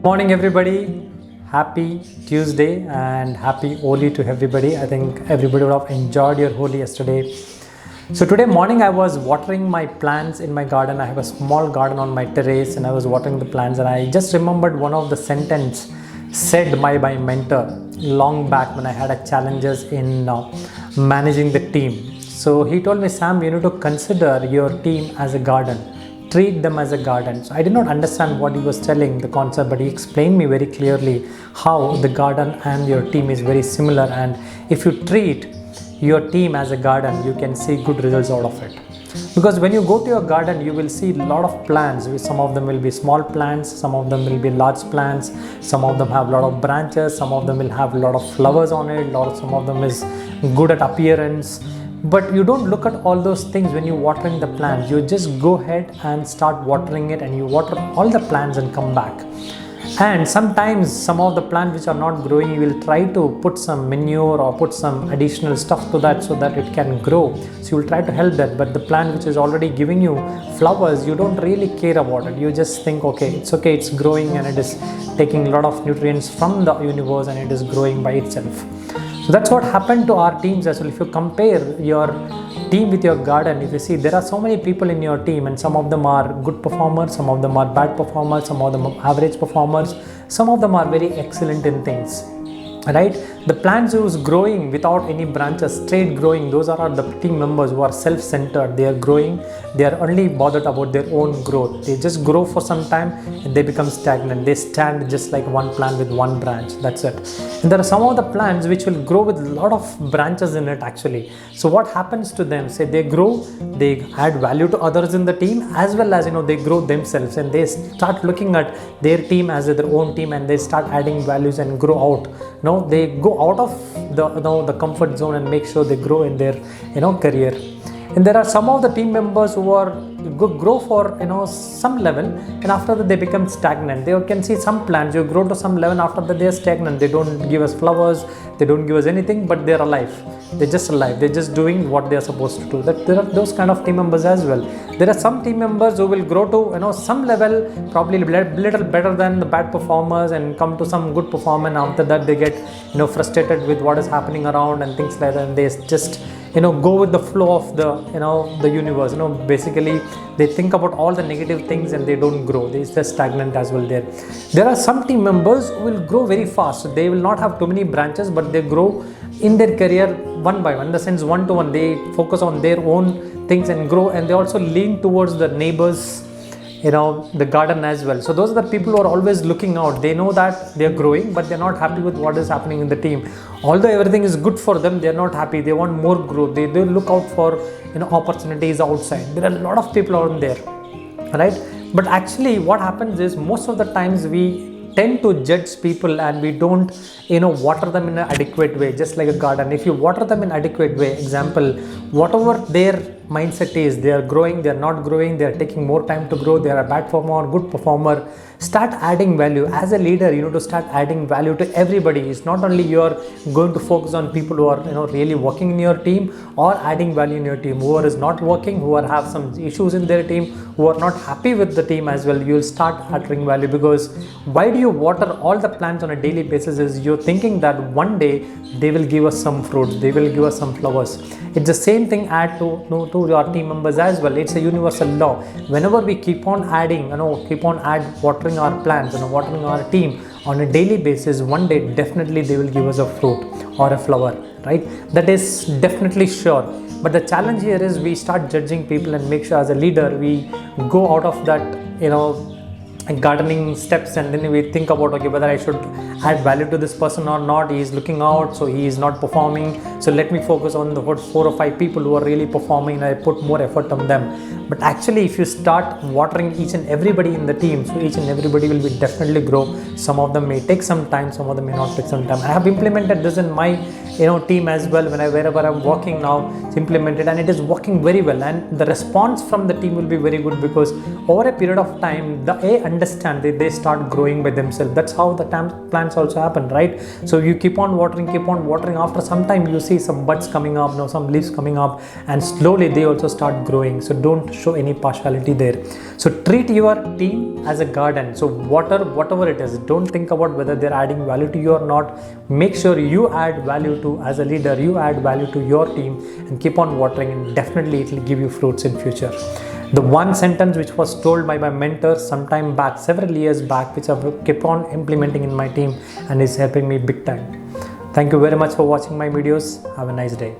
Morning, everybody. Happy Tuesday and happy Holi to everybody. I think everybody would have enjoyed your Holi yesterday. So today morning I was watering my plants in my garden. I have a small garden on my terrace and I was watering the plants, and I just remembered one of the sentence said by my mentor long back when I had a challenges in managing the team. So he told me, Sam, you need to consider your team as a garden. Treat them as a garden. So I did not understand what he was telling, the concept, but he explained me very clearly how the garden and your team is very similar, and if you treat your team as a garden, you can see good results out of it. Because when you go to your garden, you will see a lot of plants. Some of them will be small plants, some of them will be large plants, some of them have a lot of branches, some of them will have a lot of flowers on it, some of them is good at appearance. But you don't look at all those things when you're watering the plants. You just go ahead and start watering it, and you water all the plants and come back. And sometimes some of the plants which are not growing, you will try to put some manure or put some additional stuff to that so that it can grow. So you will try to help that. But the plant which is already giving you flowers, you don't really care about it. You just think, okay, it's growing and it is taking a lot of nutrients from the universe and it is growing by itself. So that's what happened to our teams as well. If you compare your team with your garden, if you see there are so many people in your team, and some of them are good performers, some of them are bad performers, some of them are average performers, some of them are very excellent in things, right? The plants who's growing without any branches, straight growing, those are the team members who are self-centered. They are growing, they are only bothered about their own growth. They just grow for some time and they become stagnant. They stand just like one plant with one branch, that's it. And there are some of the plants which will grow with a lot of branches in it actually. So what happens to them? Say they grow, they add value to others in the team, as well as they grow themselves, and they start looking at their team as their own team, and they start adding values and grow out. They go out of the comfort zone and make sure they grow in their career. And there are some of the team members who are grow for some level, and after that they become stagnant. They can see some plants, you grow to some level, after that they are stagnant. They don't give us flowers, they don't give us anything, but they're alive. They're just alive. They're just doing what they are supposed to do. That there are those kind of team members as well. There are some team members who will grow to some level, probably a little better than the bad performers, and come to some good performance. After that they get frustrated with what is happening around and things like that, and they just go with the flow of the universe. Basically they think about all the negative things and they don't grow. They just stagnant as well. There are some team members who will grow very fast. They will not have too many branches, but they grow in their career one by one, in the sense one to one. They focus on their own things and grow, and they also lean towards the neighbors, the garden as well. So those are the people who are always looking out. They know that they are growing, but they're not happy with what is happening in the team. Although everything is good for them, they're not happy. They want more growth. They look out for opportunities outside. There are a lot of people out there, right? But actually what happens is, most of the times we tend to judge people and we don't water them in an adequate way. Just like a garden, if you water them in adequate way, example, whatever their mindset is, they are growing, they are not growing, they are taking more time to grow, they are a bad performer, good performer, start adding value. As a leader, you need to start adding value to everybody. It's not only you're going to focus on people who are really working in your team or adding value in your team. Whoever is not working, who have some issues in their team, who are not happy with the team as well, you'll start adding value. Because why do you water all the plants on a daily basis? Is you're thinking that one day they will give us some fruits, they will give us some flowers. It's the same thing add to your team members as well. It's a universal law. Whenever we keep on adding, watering our plants and watering our team on a daily basis, one day definitely they will give us a fruit or a flower, right? That is definitely sure. But the challenge here is we start judging people, and make sure as a leader we go out of that gardening steps, and then we think about, okay, whether I should add value to this person or not. He is looking out, so he is not performing, so let me focus on the 4 or 5 people who are really performing, and I put more effort on them. But actually if you start watering each and everybody in the team, so each and everybody will be definitely grow. Some of them may take some time, some of them may not take some time. I have implemented this in my team as well. Wherever I'm working now, it's implemented and it is working very well, and the response from the team will be very good, because over a period of time the understand, they start growing by themselves. That's how the plants also happen, right? So you keep on watering. After some time you see some buds coming up, some leaves coming up, and slowly they also start growing. So don't show any partiality there. So treat your team as a garden. So water whatever it is. Don't think about whether they're adding value to you or not. Make sure you add value to, as a leader, you add value to your team, and keep on watering, and definitely it will give you fruits in future. The one sentence which was told by my mentor sometime back, several years back, which I've kept on implementing in my team and is helping me big time. Thank you very much for watching my videos. Have a nice day.